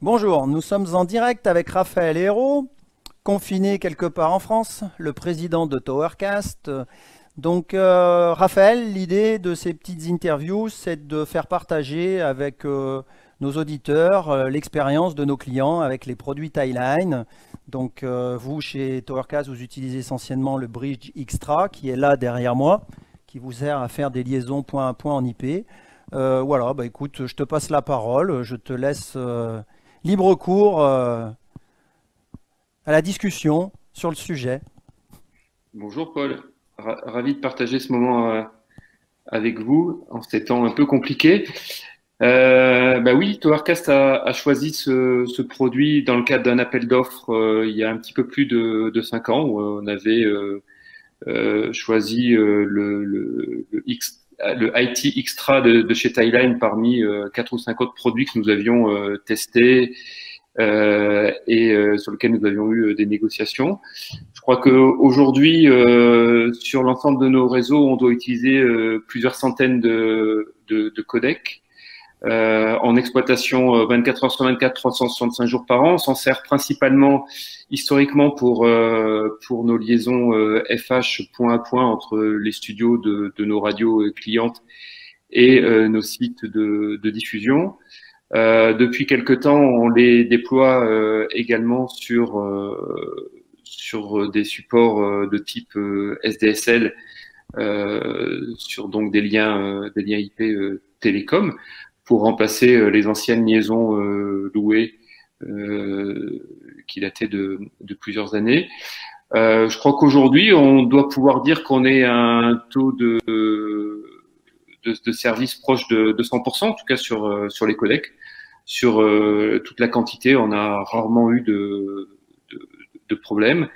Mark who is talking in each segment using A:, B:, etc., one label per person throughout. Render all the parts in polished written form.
A: Bonjour, nous sommes en direct avec Raphaël Hérault, confiné quelque part en France, le président de Towercast. Donc, Raphaël, l'idée de ces petites interviews, c'est de faire partager avec nos auditeurs l'expérience de nos clients avec les produits Timeline. Donc, vous, chez Towercast, vous utilisez essentiellement le Bridge Extra qui est là derrière moi, qui vous sert à faire des liaisons point à point en IP. Voilà, bah écoute, je te passe la parole, je te laisse libre cours à la discussion sur le sujet.
B: Bonjour Paul, ravi de partager ce moment avec vous en ces temps un peu compliqués. Bah oui, Towercast a choisi ce produit dans le cadre d'un appel d'offres il y a un petit peu plus de 5 ans où on avait choisi le IT Extra de chez Timeline parmi 4 ou 5 autres produits que nous avions testés et sur lequel nous avions eu des négociations. Je crois qu'aujourd'hui, sur l'ensemble de nos réseaux, on doit utiliser plusieurs centaines de codecs en exploitation 24 heures sur 24, 365 jours par an. On s'en sert principalement historiquement pour nos liaisons FH point à point entre les studios de nos radios clientes et nos sites de diffusion. Depuis quelque temps, on les déploie également sur des supports de type SDSL, sur donc des liens IP télécom, pour remplacer les anciennes liaisons louées qui dataient de plusieurs années. Je crois qu'aujourd'hui, on doit pouvoir dire qu'on est à un taux de service proche de 100%, en tout cas sur les codecs. Sur toute la quantité, on a rarement eu de problèmes.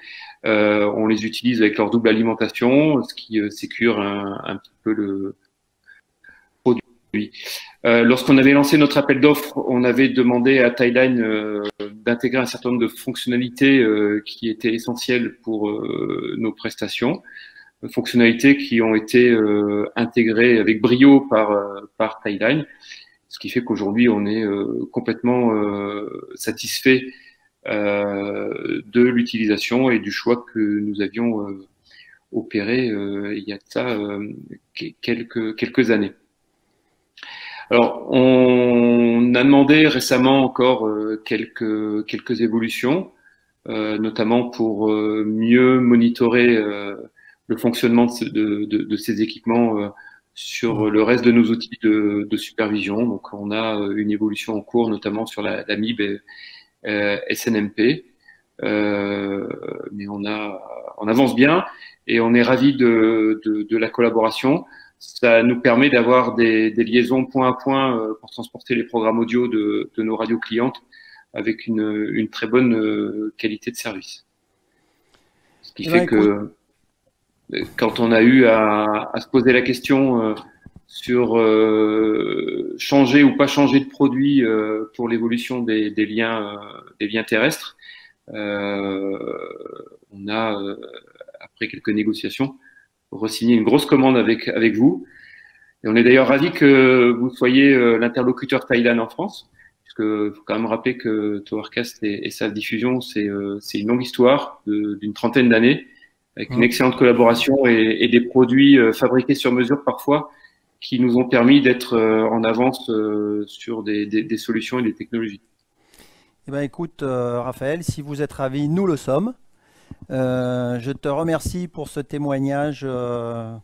B: On les utilise avec leur double alimentation, ce qui sécure un petit peu le produit. Lorsqu'on avait lancé notre appel d'offres, on avait demandé à Timeline d'intégrer un certain nombre de fonctionnalités qui étaient essentielles pour nos prestations. Fonctionnalités qui ont été intégrées avec brio par Timeline, ce qui fait qu'aujourd'hui on est complètement satisfait de l'utilisation et du choix que nous avions opéré il y a de ça quelques années. Alors, on a demandé récemment encore quelques évolutions, notamment pour mieux monitorer le fonctionnement de ces équipements sur le reste de nos outils de supervision. Donc, on a une évolution en cours, notamment sur la MIB SNMP, mais on avance bien et on est ravis de la collaboration. Ça nous permet d'avoir des liaisons point à point pour transporter les programmes audio de nos radios clientes avec une très bonne qualité de service. Ce qui fait que quand on a eu à se poser la question sur changer ou pas changer de produit pour l'évolution des liens terrestres, on a, après quelques négociations, re-signé une grosse commande avec vous. Et on est d'ailleurs ravis que vous soyez l'interlocuteur Timeline en France, puisque faut quand même rappeler que Towercast et sa diffusion, c'est une longue histoire d'une trentaine d'années, avec une excellente collaboration et des produits fabriqués sur mesure parfois, qui nous ont permis d'être en avance sur des solutions et des technologies.
A: Eh ben, écoute, Raphaël, si vous êtes ravi, nous le sommes. Je te remercie pour ce témoignage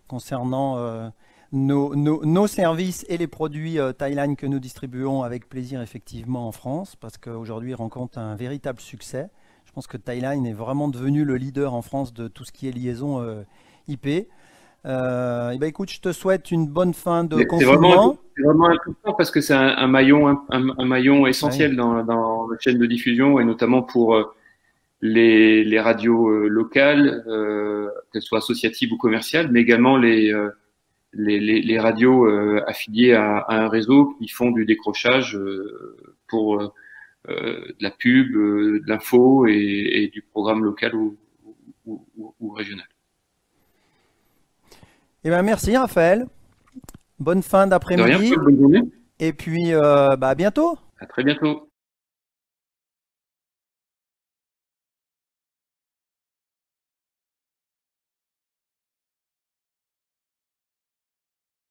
A: concernant nos services et les produits Timeline que nous distribuons avec plaisir effectivement en France, parce qu'aujourd'hui ils rencontrent un véritable succès. Je pense que Timeline est vraiment devenu le leader en France de tout ce qui est liaison IP. Et ben écoute, je te souhaite une bonne fin de confinement.
B: C'est vraiment important parce que c'est un maillon essentiel dans la chaîne de diffusion et notamment pour les radios locales, qu'elles soient associatives ou commerciales, mais également les radios affiliées à un réseau qui font du décrochage pour de la pub, de l'info et du programme local ou régional.
A: Eh ben merci Raphaël. Bonne fin
B: De rien,
A: d'après-midi.
B: Paul, bonne journée.
A: Et puis à bientôt.
B: À très bientôt.